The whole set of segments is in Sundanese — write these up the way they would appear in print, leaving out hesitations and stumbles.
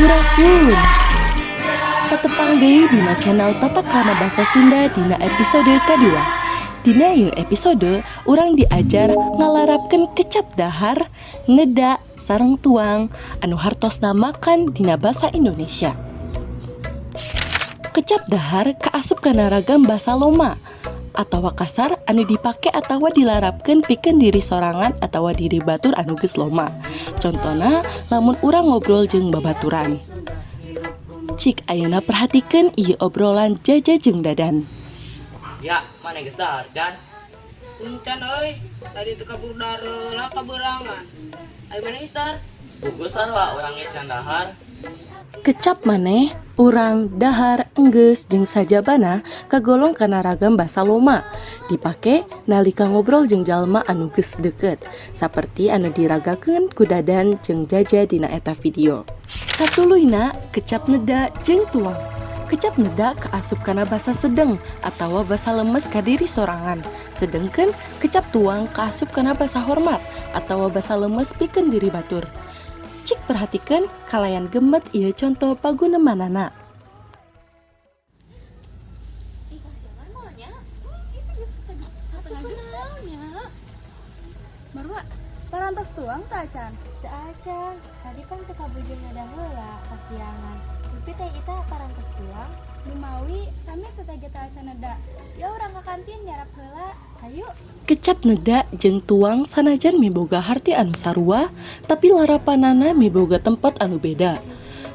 Sampurasun. Tetepang deui dina channel Tatakrama Basa Sunda dina episode kedua. Dina ieu episode urang diajar ngalarapkeun kecap dahar, neda, sareng tuang anu hartosna makan dina basa Indonesia. Kecap dahar kaasup kana ragam basa Loma atawa kasar anu dipake atawa dilarapkeun pikeun diri sorangan atawa diri batur anu geus loma. Contona lamun urang ngobrol jeung babaturan. Cik ayeuna perhatikeun ieu obrolan Jaja jeung Dadan. Ya, mana geus dahar, Jan? Puncan euy, tadi teu kabur dareula kaberangan. Aya mana geus dahar? Bukusan wa urang ge can dahar. Kecap maneh, urang, dahar, enggeus jeung sajabana kagolong kana ragam basa Loma. Dipake nalika ngobrol jeung jalma anu geus deukeut, saperti anu diragakeun ku Dadan jeung Jaja dina eta video. Satuluyna kecap neda jeung tuang. Kecap neda kaasup kana basa sedeng atawa basa lemes ka diri sorangan. Sedengkeun kecap tuang kaasup kana basa hormat atawa basa lemes pikeun diri batur. Cik perhatikan kalayan gemet ieu contoh pagunemanana. Marwa, parantos tuang tak acan? Teu acan, tadi pan teu kabujeng nada heula kasiangan. Tapi teh ita parantos tuang. Lumawi, sami teu teh tak acan ada. Ya urang ka kantin nyarap heula. Hayu. Kecap neda jeung tuang sanajan miboga harti anu sarua, tapi larapanana miboga tempat anu beda.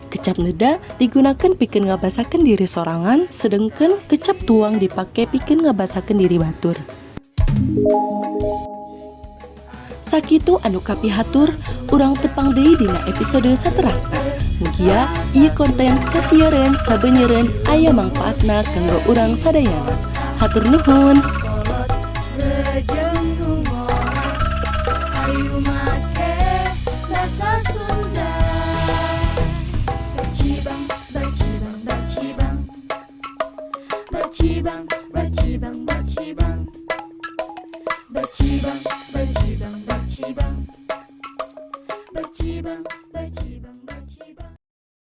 Kecap neda digunakeun pikeun ngabasakeun diri sorangan, sedengkeun kecap tuang dipake pikeun ngabasakeun diri batur. Sakitu anu kapihatur, urang tepang deui dina episode saterasna. Mugia ieu konten sasieun sabeuneureun aya mangpaatna kanggo urang sadayana. Hatur nuhun. Ayu make bahasa Sunda. Bercibang, bercibang, bercibang. Bercibang, bercibang, bercibang. Bercibang.